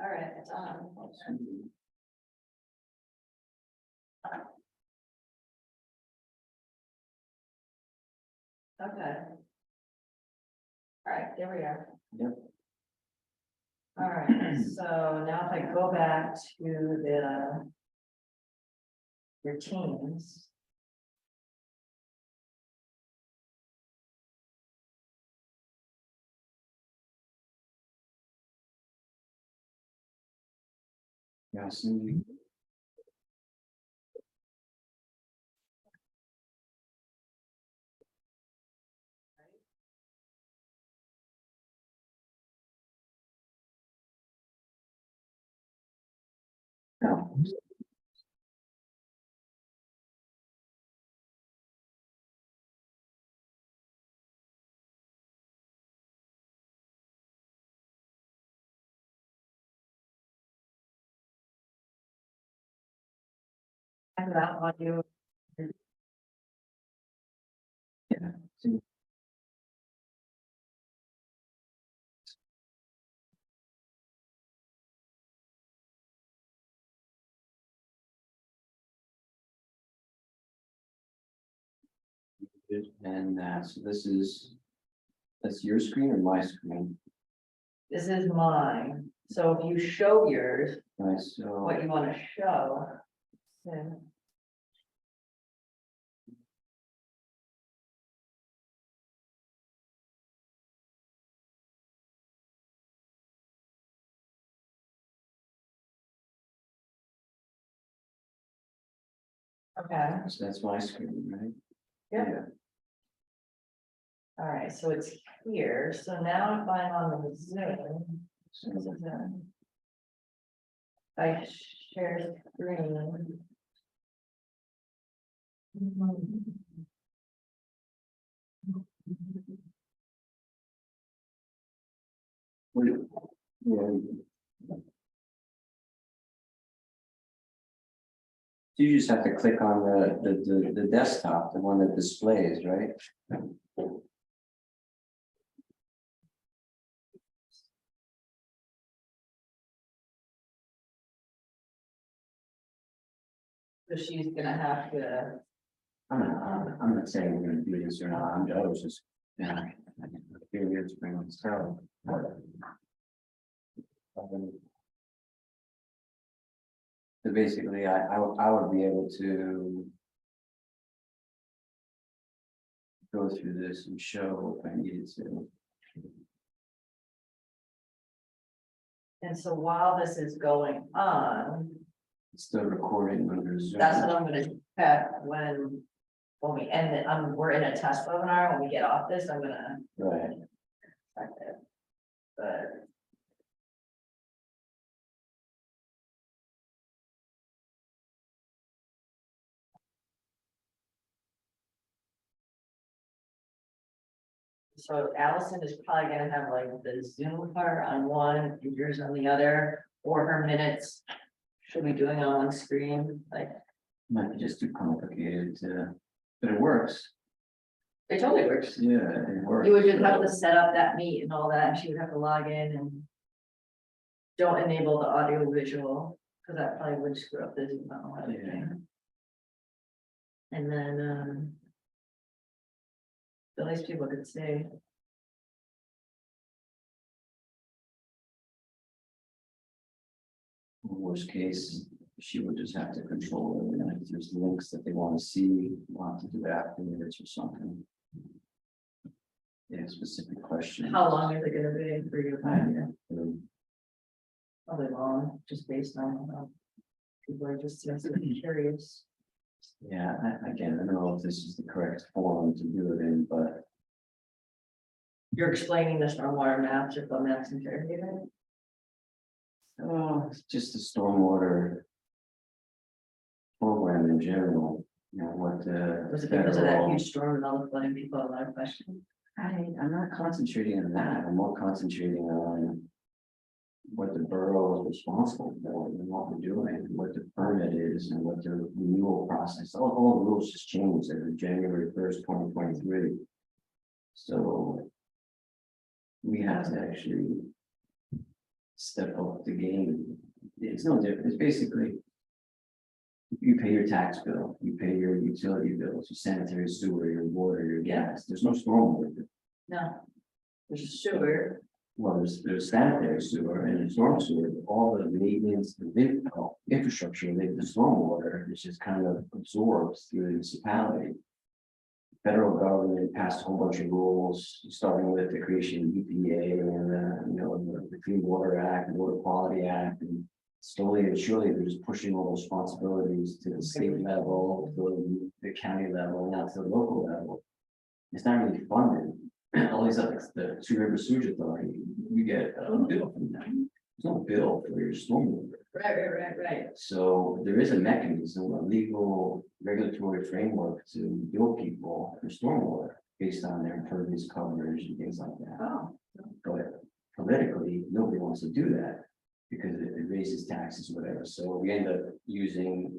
All right, it's on. Okay. All right, there we are. Yep. All right, so now if I go back to your teams. Yeah, see. No. Check it out on you. Yeah. See. And so that's your screen or my screen? This is mine. So if you show yours, Right, so what you want to show. Then okay, that's my screen, right? Yeah. all right, so it's here. So now if I'm on the Zoom. This is I share screen. Yeah. You just have to click on the desktop, the one that displays, right? So she's gonna have to, I'm not saying we're gonna do this or not, I was just, yeah. Curious, bring on stuff. So basically, I would be able to go through this and show if I needed to. and so while this is going on, It's still recording under Zoom. that's what I'm gonna check when we end it. We're in a test webinar. When we get off this, I'm gonna Right, check it. But so Allison is probably gonna have like the Zoom part on one and yours on the other, or her minutes. Should be doing it on one screen, like, might be just too complicated to, but it works. it totally works. Yeah, it works. You would just have to set up that meet and all that, and she would have to log in and. Don't enable the audio visual, because that probably would screw up the Zoom and everything. And then, at least people could see. Worst case, she would just have to control it, and if there's links that they want to see, we'll have to do afterwards or something. Yeah, specific question. How long is it gonna be for you to find it? Um, Probably long, just based on, people are just curious. Yeah, again, I don't know if this is the correct forum to do it in, but You're explaining the stormwater maps or flow maps in Fairhaven? it's just the stormwater program in general, you know, what Was it because of that federal. huge storm and all the flooding, people have a lot of questions? I'm not concentrating on that, I'm more concentrating on what the borough is responsible for and what we're doing, what the permit is and what the renewal process, all the rules just changed as of January 1st, 2023. So we have to actually step up the game. It's no different, it's basically. You pay your tax bill, you pay your utility bills, your sanitary sewer, your water, your gas, there's no stormwater. No. There's a sewer, Well, there's sanitary sewer and there's storm sewer, but all the maintenance, infrastructure, the stormwater, is just kind of absorbs through the municipality. Federal government passed a whole bunch of rules, starting with the creation of EPA and, the Clean Water Act, Water Quality Act, and slowly and surely, they're just pushing all those responsibilities to the state level, to the county level, now to the local level. It's not really funded. All these other, the Two River Sewage Authority, you get a bill from them. There's no bill for your stormwater. right. So there is a mechanism, a legal regulatory framework to bill people for stormwater based on their impervious coverage and things like that. Oh, But politically, nobody wants to do that because it raises taxes, whatever. So we end up using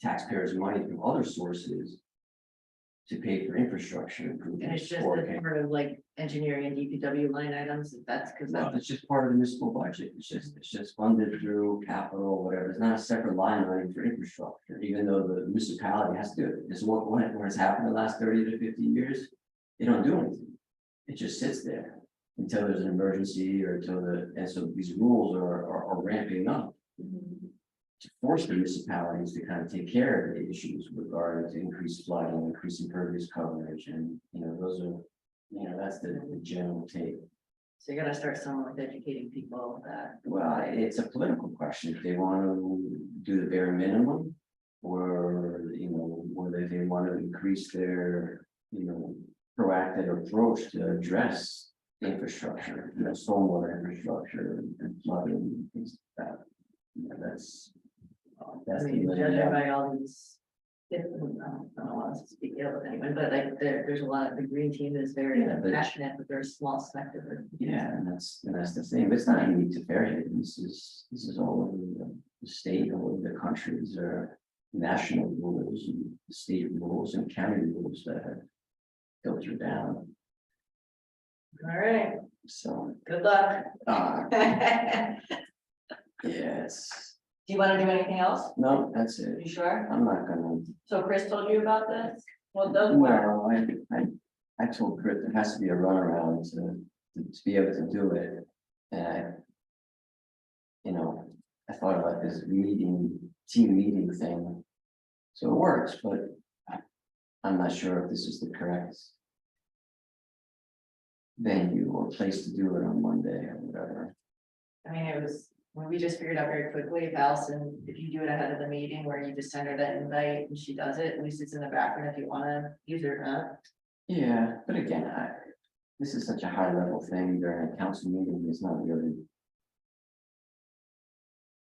taxpayers' money from other sources to pay for infrastructure and it's improvements. just or a part of like engineering and DPW line items, that's because Well, that's. it's just part of the municipal budget. It's just funded through capital, whatever. It's not a separate line item for infrastructure, even though the municipality has to do it. This is what has happened the last 30 to 50 years. They don't do anything. It just sits there until there's an emergency or and so these rules are ramping up to force the municipalities to kind of take care of the issues regarding to increased flooding, increased impervious coverage, and those are, that's the general take. So you gotta start somewhere with educating people that, Well, it's a political question. If they want to do the bare minimum, or whether they want to increase their, proactive approach to address infrastructure, stormwater infrastructure and flooding and things like that. That's I mean, judging by all these. I don't want to speak ill of anyone, but like there's a lot of, the green team is very Yeah, but- passionate, but they're a small sector. Yeah, and that's the thing. It's not unique to Fairhaven. This is all over the state, all over the country. These are national rules and state rules and county rules that have filtered down. All right, So, good luck. Do yes, you want to do anything else? no, that's You it. sure? I'm not gonna. So Chris told you about this? Well, those were, No, I told Chris there has to be a runaround to be able to do it. And I thought about this team meeting thing. So it works, but I'm not sure if this is the correct venue or place to do it on Monday or whatever. I mean, it was, when we just figured out very quickly, if Allison, if you do it ahead of the meeting where you just send her that invite and she does it, at least it's in the background if you want to use it or not. Yeah, but again, this is such a high level thing during a council meeting. It's not really